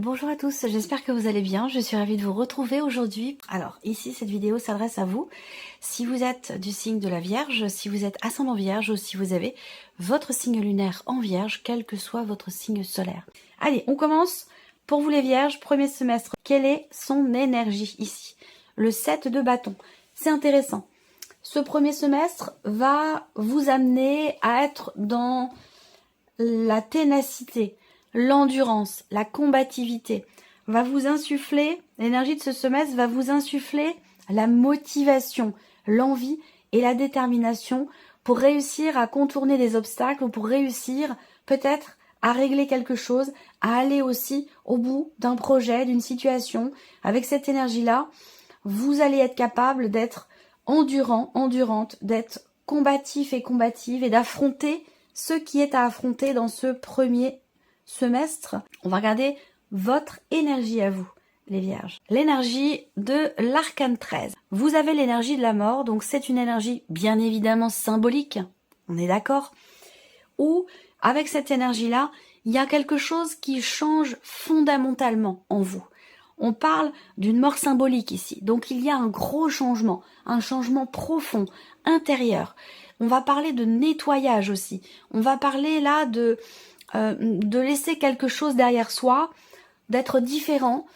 Bonjour à tous, j'espère que vous allez bien, je suis ravie de vous retrouver aujourd'hui. Alors ici cette vidéo s'adresse à vous, si vous êtes du signe de la Vierge, si vous êtes ascendant Vierge ou si vous avez votre signe lunaire en Vierge, quel que soit votre signe solaire. Allez, on commence. Pour vous les Vierges, premier semestre, quelle est son énergie ici? Le 7 de bâton, c'est intéressant. Ce premier semestre va vous amener à être dans la ténacité, l'endurance, la combativité, va vous insuffler, l'énergie de ce semestre va vous insuffler la motivation, l'envie et la détermination pour réussir à contourner des obstacles ou pour réussir peut-être à régler quelque chose, à aller aussi au bout d'un projet, d'une situation. Avec cette énergie-là, vous allez être capable d'être endurant, endurante, d'être combatif et combative et d'affronter ce qui est à affronter dans ce premier semestre. On va regarder votre énergie à vous, les Vierges. L'énergie de l'arcane 13. Vous avez l'énergie de la mort, donc c'est une énergie bien évidemment symbolique, on est d'accord? Ou avec cette énergie-là, il y a quelque chose qui change fondamentalement en vous. On parle d'une mort symbolique ici, donc il y a un gros changement, un changement profond, intérieur. On va parler de nettoyage aussi. On va parler là de laisser quelque chose derrière soi, d'être différent.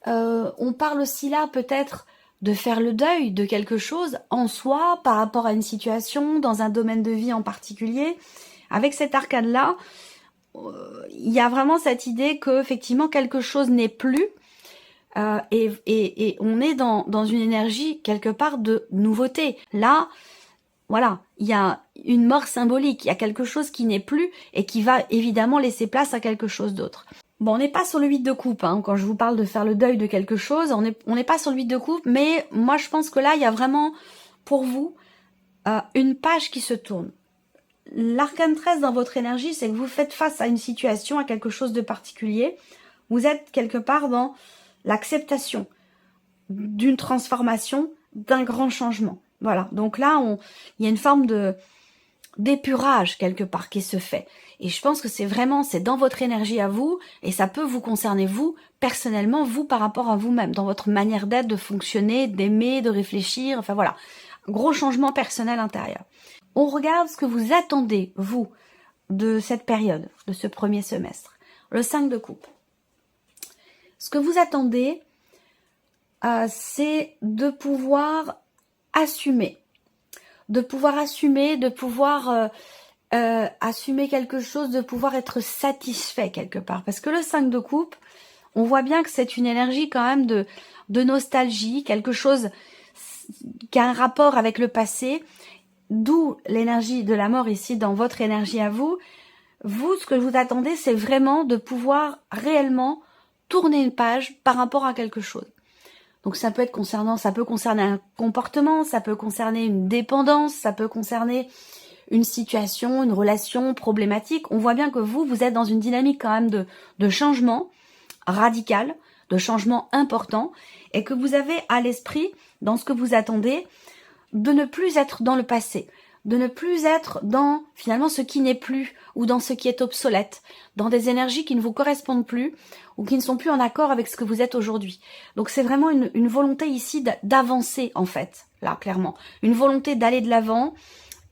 On parle aussi là peut-être de faire le deuil de quelque chose en soi par rapport à une situation, dans un domaine de vie en particulier. Avec cet arcane-là, il y a vraiment cette idée que effectivement quelque chose n'est plus. Et on est dans une énergie quelque part de nouveauté. Là, voilà, il y a une mort symbolique, il y a quelque chose qui n'est plus et qui va évidemment laisser place à quelque chose d'autre. Bon, on n'est pas sur le 8 de coupe, hein, quand je vous parle de faire le deuil de quelque chose, on n'est pas sur le 8 de coupe, mais moi je pense que là, il y a vraiment pour vous une page qui se tourne. L'arcane 13 dans votre énergie, c'est que vous faites face à une situation, à quelque chose de particulier. Vous êtes quelque part dans l'acceptation d'une transformation, d'un grand changement. Voilà, donc là, il y a une forme d'épurage quelque part qui se fait. Et je pense que c'est dans votre énergie à vous, et ça peut vous concerner vous, personnellement, vous par rapport à vous-même, dans votre manière d'être, de fonctionner, d'aimer, de réfléchir, enfin voilà. Un gros changement personnel intérieur. On regarde ce que vous attendez, vous, de cette période, de ce premier semestre. Le 5 de coupe. Ce que vous attendez, c'est de pouvoir assumer, de pouvoir assumer quelque chose, de pouvoir être satisfait quelque part. Parce que le 5 de coupe, on voit bien que c'est une énergie quand même de nostalgie, quelque chose qui a un rapport avec le passé, d'où l'énergie de la mort ici dans votre énergie à vous. Vous, ce que vous attendez, c'est vraiment de pouvoir réellement tourner une page par rapport à quelque chose. Donc ça peut concerner un comportement, ça peut concerner une dépendance, ça peut concerner une situation, une relation problématique. On voit bien que vous êtes dans une dynamique quand même de changement radical, de changement important, et que vous avez à l'esprit, dans ce que vous attendez, de ne plus être dans le passé, de ne plus être dans finalement ce qui n'est plus ou dans ce qui est obsolète, dans des énergies qui ne vous correspondent plus ou qui ne sont plus en accord avec ce que vous êtes aujourd'hui. Donc c'est vraiment une volonté ici d'avancer en fait, là clairement. Une volonté d'aller de l'avant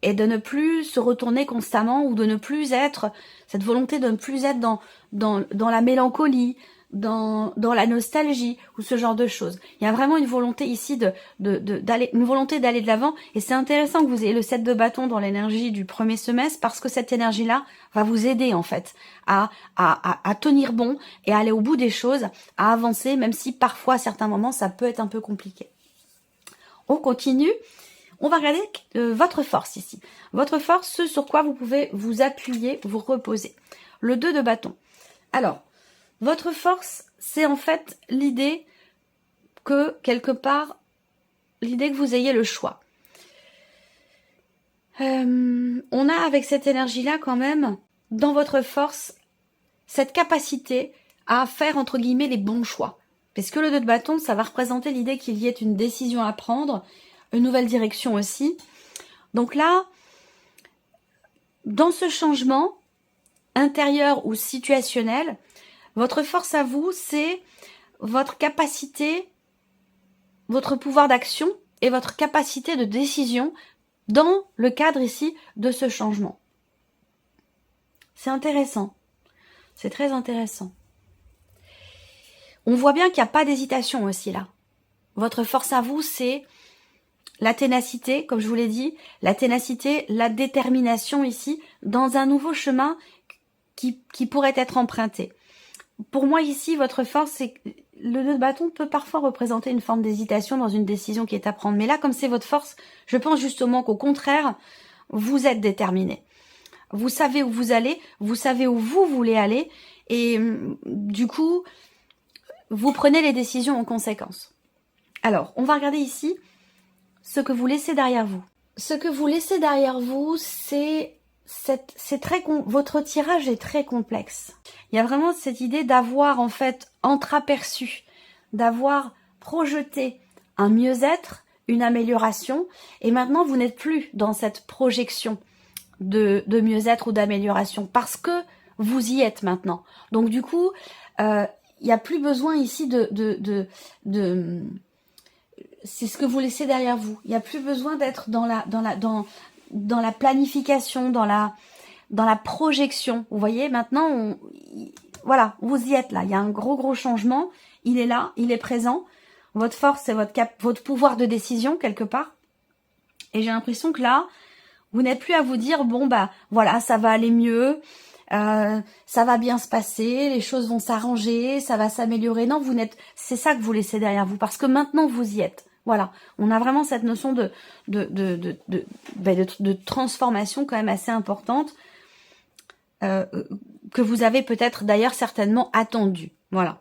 et de ne plus se retourner constamment ou de ne plus être, cette volonté de ne plus être dans la mélancolie, dans la nostalgie ou ce genre de choses. Il y a vraiment une volonté ici d'aller de l'avant, et c'est intéressant que vous ayez le 7 de bâton dans l'énergie du premier semestre parce que cette énergie-là va vous aider en fait à tenir bon et à aller au bout des choses, à avancer, même si parfois à certains moments ça peut être un peu compliqué. On continue. On va regarder votre force ici. Votre force, ce sur quoi vous pouvez vous appuyer, vous reposer. Le 2 de bâton. Alors, votre force, c'est en fait l'idée que, quelque part, l'idée que vous ayez le choix. On a avec cette énergie-là quand même, dans votre force, cette capacité à faire, entre guillemets, les bons choix. Parce que le 2 de bâton, ça va représenter l'idée qu'il y ait une décision à prendre, une nouvelle direction aussi. Donc là, dans ce changement intérieur ou situationnel, Votre force à vous, c'est votre capacité, votre pouvoir d'action et votre capacité de décision dans le cadre ici de ce changement. C'est intéressant. C'est très intéressant. On voit bien qu'il n'y a pas d'hésitation aussi là. Votre force à vous, c'est la ténacité, comme je vous l'ai dit, la ténacité, la détermination ici, dans un nouveau chemin qui pourrait être emprunté. Pour moi ici, votre force, c'est que le 2 de bâton peut parfois représenter une forme d'hésitation dans une décision qui est à prendre. Mais là, comme c'est votre force, je pense justement qu'au contraire, vous êtes déterminé. Vous savez où vous allez, vous savez où vous voulez aller, et du coup, vous prenez les décisions en conséquence. Alors, on va regarder ici ce que vous laissez derrière vous. Ce que vous laissez derrière vous, votre tirage est très complexe. Il y a vraiment cette idée d'avoir en fait entreaperçu, d'avoir projeté un mieux-être, une amélioration, et maintenant vous n'êtes plus dans cette projection de mieux-être ou d'amélioration parce que vous y êtes maintenant. Donc du coup, il n'y a plus besoin ici c'est ce que vous laissez derrière vous. Il n'y a plus besoin d'être dans la planification, dans la projection. Vous voyez, maintenant, voilà, vous y êtes là. Il y a un gros changement. Il est là, il est présent. Votre force, c'est votre pouvoir de décision quelque part. Et j'ai l'impression que là, vous n'êtes plus à vous dire, bon bah voilà, ça va aller mieux, ça va bien se passer, les choses vont s'arranger, ça va s'améliorer. Non, c'est ça que vous laissez derrière vous, parce que maintenant vous y êtes. Voilà, on a vraiment cette notion de transformation quand même assez importante, que vous avez peut-être d'ailleurs certainement attendue. Voilà.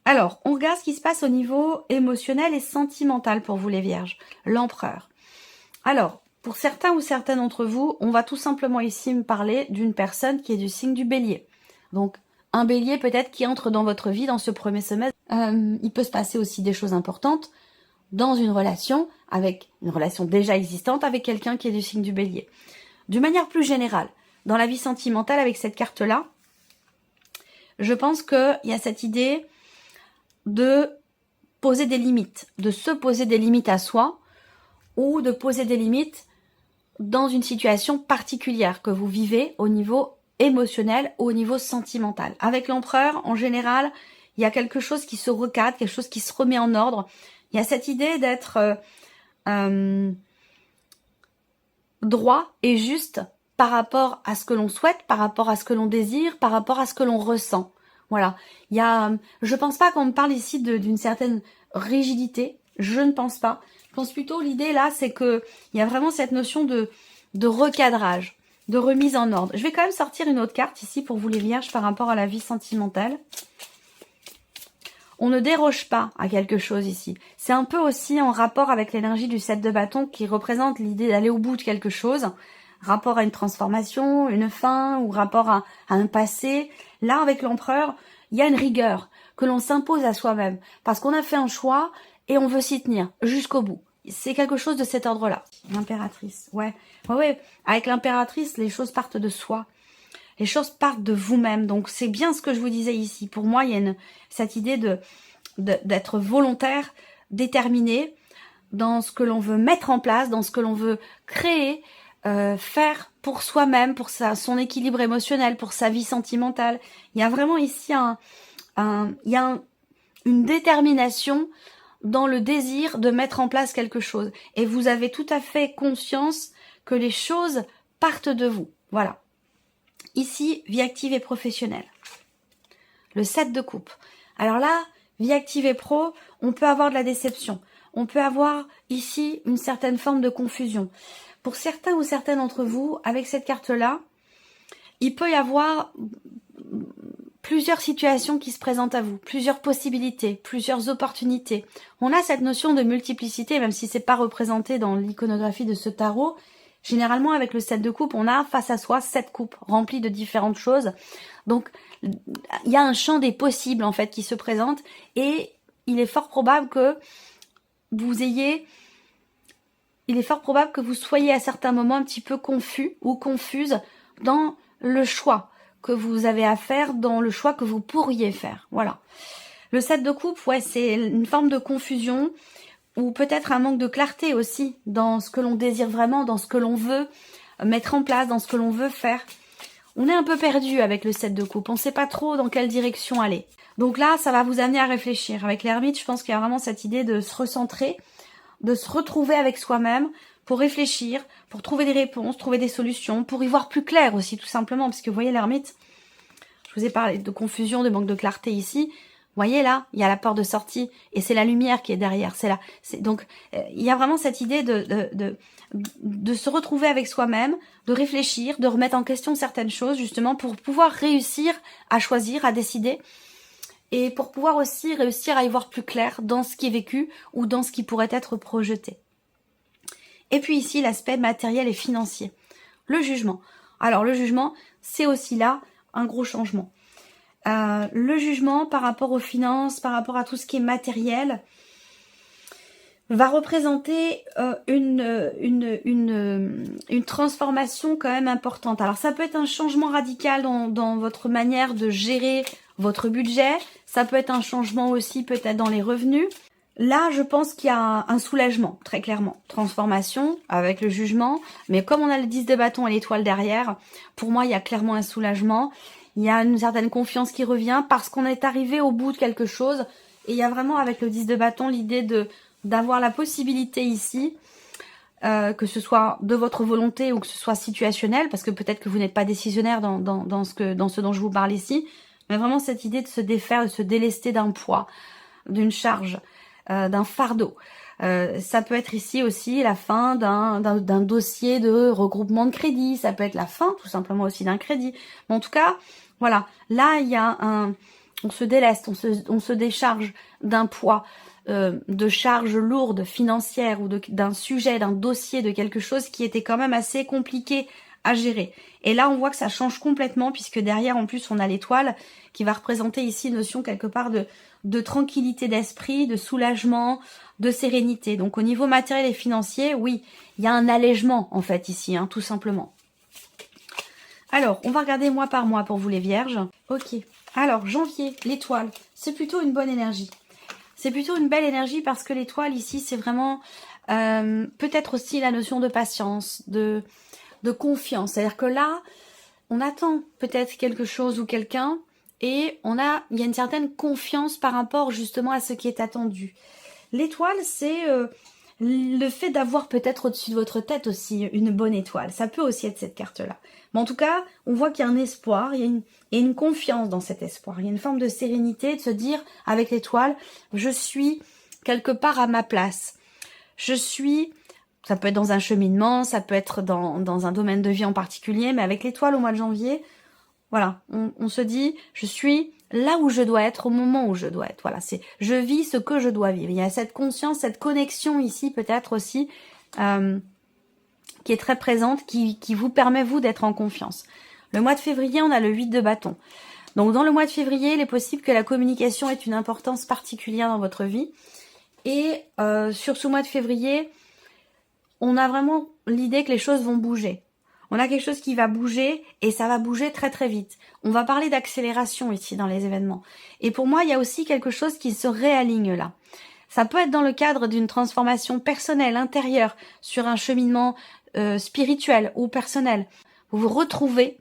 Alors, on regarde ce qui se passe au niveau émotionnel et sentimental pour vous les vierges. L'empereur. Alors, pour certains ou certaines d'entre vous, on va tout simplement ici me parler d'une personne qui est du signe du bélier. Donc, un bélier peut-être qui entre dans votre vie dans ce premier semestre. Il peut se passer aussi des choses importantes dans une relation déjà existante avec quelqu'un qui est du signe du bélier. D'une manière plus générale, dans la vie sentimentale avec cette carte-là, je pense qu'il y a cette idée de poser des limites, de se poser des limites à soi ou de poser des limites dans une situation particulière que vous vivez au niveau émotionnel ou au niveau sentimental. Avec l'empereur, en général, il y a quelque chose qui se recadre, quelque chose qui se remet en ordre. Il y a cette idée d'être droit et juste par rapport à ce que l'on souhaite, par rapport à ce que l'on désire, par rapport à ce que l'on ressent. Voilà. Je pense pas qu'on me parle ici d'une certaine rigidité. Je ne pense pas. Je pense plutôt, l'idée là, c'est que il y a vraiment cette notion de recadrage, de remise en ordre. Je vais quand même sortir une autre carte ici pour vous les vierges par rapport à la vie sentimentale. On ne déroge pas à quelque chose ici. C'est un peu aussi en rapport avec l'énergie du 7 de bâton qui représente l'idée d'aller au bout de quelque chose. Rapport à une transformation, une fin ou rapport à un passé. Là, avec l'empereur, il y a une rigueur que l'on s'impose à soi-même parce qu'on a fait un choix et on veut s'y tenir jusqu'au bout. C'est quelque chose de cet ordre-là. L'impératrice, ouais. Avec l'impératrice, les choses partent de soi. Les choses partent de vous-même. Donc, c'est bien ce que je vous disais ici. Pour moi, il y a cette idée d'être volontaire, déterminé dans ce que l'on veut mettre en place, dans ce que l'on veut créer, faire pour soi-même, pour son équilibre émotionnel, pour sa vie sentimentale. Il y a vraiment ici une détermination dans le désir de mettre en place quelque chose. Et vous avez tout à fait conscience que les choses partent de vous. Voilà. Ici, vie active et professionnelle. Le 7 de coupe. Alors là, vie active et pro, on peut avoir de la déception. On peut avoir ici une certaine forme de confusion. Pour certains ou certaines d'entre vous, avec cette carte-là, il peut y avoir plusieurs situations qui se présentent à vous, plusieurs possibilités, plusieurs opportunités. On a cette notion de multiplicité, même si c'est pas représenté dans l'iconographie de ce tarot. Généralement, avec le 7 de coupe, on a face à soi 7 coupes remplies de différentes choses. Donc, il y a un champ des possibles, en fait, qui se présente. Et il est fort probable que vous soyez à certains moments un petit peu confus ou confuse dans le choix que vous avez à faire dans le choix que vous pourriez faire. Voilà. Le 7 de coupe, ouais, c'est une forme de confusion ou peut-être un manque de clarté aussi dans ce que l'on désire vraiment, dans ce que l'on veut mettre en place, dans ce que l'on veut faire. On est un peu perdu avec le 7 de coupe, on ne sait pas trop dans quelle direction aller. Donc là, ça va vous amener à réfléchir. Avec l'ermite, je pense qu'il y a vraiment cette idée de se recentrer, de se retrouver avec soi-même pour réfléchir, pour trouver des réponses, trouver des solutions, pour y voir plus clair aussi, tout simplement. Parce que vous voyez l'ermite, je vous ai parlé de confusion, de manque de clarté ici. Vous voyez là, il y a la porte de sortie et c'est la lumière qui est derrière. C'est là. Donc, il y a vraiment cette idée de se retrouver avec soi-même, de réfléchir, de remettre en question certaines choses justement pour pouvoir réussir à choisir, à décider et pour pouvoir aussi réussir à y voir plus clair dans ce qui est vécu ou dans ce qui pourrait être projeté. Et puis ici, l'aspect matériel et financier. Le jugement. Alors, le jugement, c'est aussi là un gros changement. Le jugement par rapport aux finances, par rapport à tout ce qui est matériel, va représenter une transformation quand même importante. Alors, ça peut être un changement radical dans votre manière de gérer votre budget. Ça peut être un changement aussi peut-être dans les revenus. Là, je pense qu'il y a un soulagement, très clairement. Transformation avec le jugement. Mais comme on a le 10 de bâton et l'étoile derrière, pour moi, il y a clairement un soulagement. Il y a une certaine confiance qui revient parce qu'on est arrivé au bout de quelque chose. Et il y a vraiment avec le 10 de bâton l'idée d'avoir la possibilité ici, que ce soit de votre volonté ou que ce soit situationnel, parce que peut-être que vous n'êtes pas décisionnaire dans ce dont je vous parle ici, mais vraiment cette idée de se défaire, de se délester d'un poids, d'une charge, d'un fardeau. Ça peut être ici aussi la fin d'un dossier de regroupement de crédit, ça peut être la fin tout simplement aussi d'un crédit. Mais en tout cas, voilà, là il y a on se déleste, on se décharge d'un poids, de charges lourdes financières ou d'un sujet, d'un dossier, de quelque chose qui était quand même assez compliqué à gérer. Et là, on voit que ça change complètement puisque derrière, en plus, on a l'étoile qui va représenter ici une notion quelque part de tranquillité d'esprit, de soulagement, de sérénité. Donc, au niveau matériel et financier, oui, il y a un allègement, en fait, ici, tout simplement. Alors, on va regarder mois par mois pour vous les vierges. Ok. Alors, janvier, l'étoile, c'est plutôt une bonne énergie. C'est plutôt une belle énergie parce que l'étoile, ici, c'est vraiment peut-être aussi la notion de patience, de confiance. C'est-à-dire que là, on attend peut-être quelque chose ou quelqu'un et il y a une certaine confiance par rapport justement à ce qui est attendu. L'étoile, c'est le fait d'avoir peut-être au-dessus de votre tête aussi une bonne étoile. Ça peut aussi être cette carte-là. Mais en tout cas, on voit qu'il y a un espoir, il y a une confiance dans cet espoir. Il y a une forme de sérénité, de se dire avec l'étoile, je suis quelque part à ma place. Ça peut être dans un cheminement, ça peut être dans un domaine de vie en particulier, mais avec l'étoile au mois de janvier, voilà, on se dit, je suis là où je dois être, au moment où je dois être. Voilà, je vis ce que je dois vivre. Il y a cette conscience, cette connexion ici peut-être aussi, qui est très présente, qui vous permet, vous, d'être en confiance. Le mois de février, on a le 8 de bâton. Donc, dans le mois de février, il est possible que la communication ait une importance particulière dans votre vie. Et sur ce mois de février, on a vraiment l'idée que les choses vont bouger. On a quelque chose qui va bouger et ça va bouger très très vite. On va parler d'accélération ici dans les événements. Et pour moi, il y a aussi quelque chose qui se réaligne là. Ça peut être dans le cadre d'une transformation personnelle, intérieure, sur un cheminement spirituel ou personnel. Vous vous retrouvez,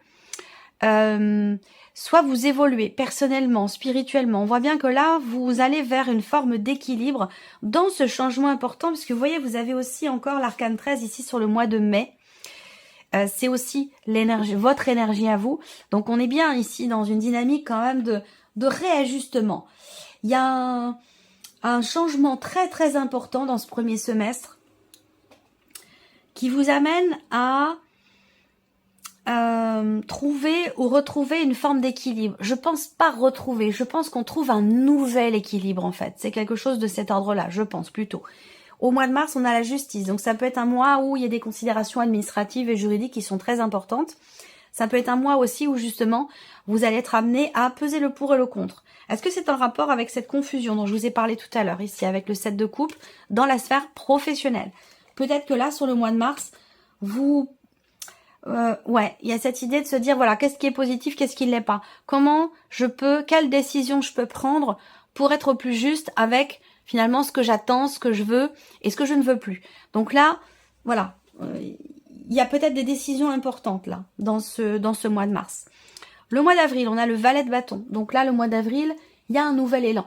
soit vous évoluez personnellement, spirituellement. On voit bien que là, vous allez vers une forme d'équilibre dans ce changement important, parce que vous voyez, vous avez aussi encore l'arcane 13 ici sur le mois de mai. C'est aussi votre énergie à vous. Donc on est bien ici dans une dynamique quand même de réajustement. Il y a un changement très très important dans ce premier semestre qui vous amène à trouver ou retrouver une forme d'équilibre. Je pense pas retrouver, je pense qu'on trouve un nouvel équilibre en fait. C'est quelque chose de cet ordre-là, je pense plutôt. Au mois de mars, on a la justice. Donc, ça peut être un mois où il y a des considérations administratives et juridiques qui sont très importantes. Ça peut être un mois aussi où, justement, vous allez être amené à peser le pour et le contre. Est-ce que c'est en rapport avec cette confusion dont je vous ai parlé tout à l'heure, ici, avec le 7 de coupe, dans la sphère professionnelle? Peut-être que là, sur le mois de mars, vous ouais, il y a cette idée de se dire, voilà, qu'est-ce qui est positif, qu'est-ce qui ne l'est pas. Quelle décision je peux prendre pour être au plus juste avec, finalement, ce que j'attends, ce que je veux et ce que je ne veux plus. Donc là, voilà, il y a peut-être des décisions importantes, là, dans ce mois de mars. Le mois d'avril, on a le valet de bâton. Donc là, le mois d'avril, il y a un nouvel élan.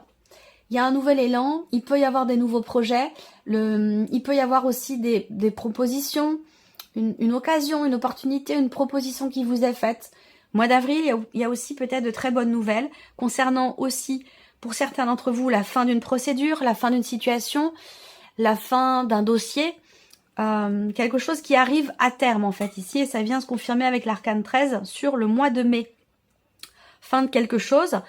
Il y a un nouvel élan, il peut y avoir des nouveaux projets, il peut y avoir aussi des propositions, une occasion, une opportunité, une proposition qui vous est faite. Mois d'avril, il y a aussi peut-être de très bonnes nouvelles concernant aussi, pour certains d'entre vous, la fin d'une procédure, la fin d'une situation, la fin d'un dossier, quelque chose qui arrive à terme en fait ici, et ça vient se confirmer avec l'arcane 13 sur le mois de mai. Fin de quelque chose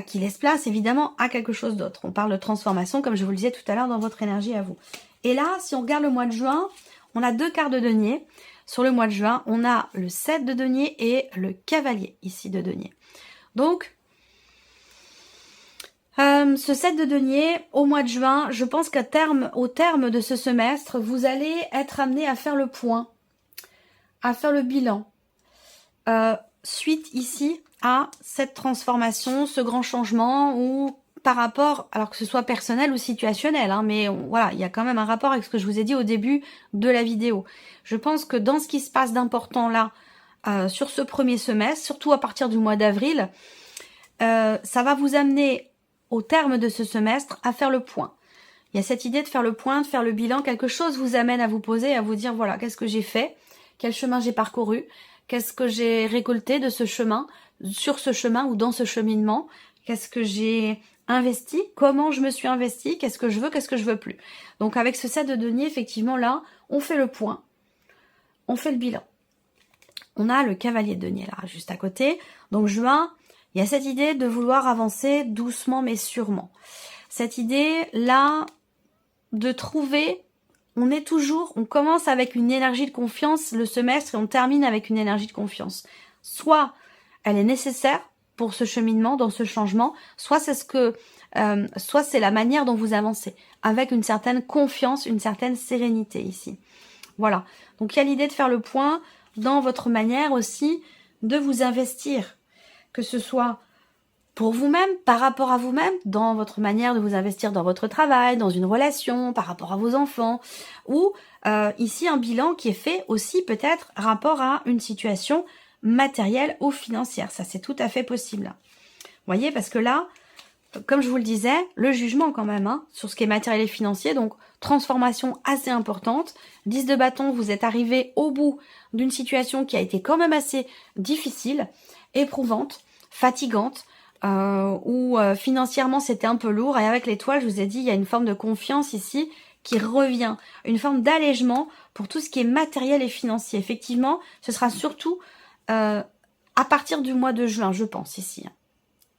qui laisse place évidemment à quelque chose d'autre. On parle de transformation comme je vous le disais tout à l'heure dans votre énergie à vous. Et là, si on regarde le mois de juin, on a 2 cartes de denier. Sur le mois de juin, on a le 7 de denier et le cavalier ici de denier. Donc, ce 7 de denier, au mois de juin, je pense au terme de ce semestre, vous allez être amené à faire le point, à faire le bilan. Suite ici à cette transformation, ce grand changement, ou par rapport, alors que ce soit personnel ou situationnel, hein, mais voilà, il y a quand même un rapport avec ce que je vous ai dit au début de la vidéo. Je pense que dans ce qui se passe d'important là, sur ce premier semestre, surtout à partir du mois d'avril, ça va vous amener au terme de ce semestre à faire le point. Il y a cette idée de faire le point, de faire le bilan, quelque chose vous amène à vous poser, à vous dire voilà, qu'est-ce que j'ai fait, quel chemin j'ai parcouru, qu'est-ce que j'ai récolté de ce chemin, sur ce chemin ou dans ce cheminement, qu'est-ce que j'ai investi, comment je me suis investi, qu'est-ce que je veux plus. Donc avec ce 7 de denier, effectivement là, on fait le point, on fait le bilan. On a le cavalier de denier là, juste à côté. Donc juin, il y a cette idée de vouloir avancer doucement mais sûrement. Cette idée là de trouver, on commence avec une énergie de confiance le semestre et on termine avec une énergie de confiance. Soit elle est nécessaire pour ce cheminement, dans ce changement, soit c'est la manière dont vous avancez, avec une certaine confiance, une certaine sérénité ici. Voilà. Donc il y a l'idée de faire le point dans votre manière aussi de vous investir, que ce soit pour vous-même, par rapport à vous-même, dans votre manière de vous investir dans votre travail, dans une relation, par rapport à vos enfants, ou ici un bilan qui est fait aussi peut-être rapport à une situation matérielle ou financière. Ça, c'est tout à fait possible. Vous voyez, parce que là, comme je vous le disais, le jugement quand même, hein, sur ce qui est matériel et financier, donc transformation assez importante. 10 de bâton, vous êtes arrivé au bout d'une situation qui a été quand même assez difficile, éprouvante, fatigante, où financièrement c'était un peu lourd, et avec l'étoile, je vous ai dit, il y a une forme de confiance ici qui revient, une forme d'allègement pour tout ce qui est matériel et financier. Effectivement, ce sera surtout à partir du mois de juin, je pense, ici.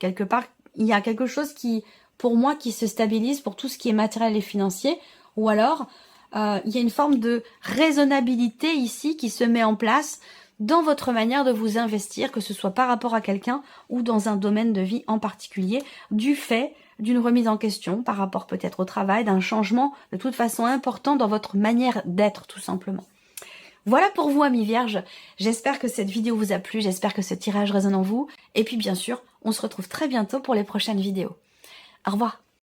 Quelque part, il y a quelque chose qui, pour moi, qui se stabilise pour tout ce qui est matériel et financier, ou alors il y a une forme de raisonnabilité ici qui se met en place dans votre manière de vous investir, que ce soit par rapport à quelqu'un ou dans un domaine de vie en particulier, du fait d'une remise en question par rapport peut-être au travail, d'un changement de toute façon important dans votre manière d'être tout simplement. Voilà pour vous, amis vierges. J'espère que cette vidéo vous a plu, j'espère que ce tirage résonne en vous. Et puis bien sûr, on se retrouve très bientôt pour les prochaines vidéos. Au revoir.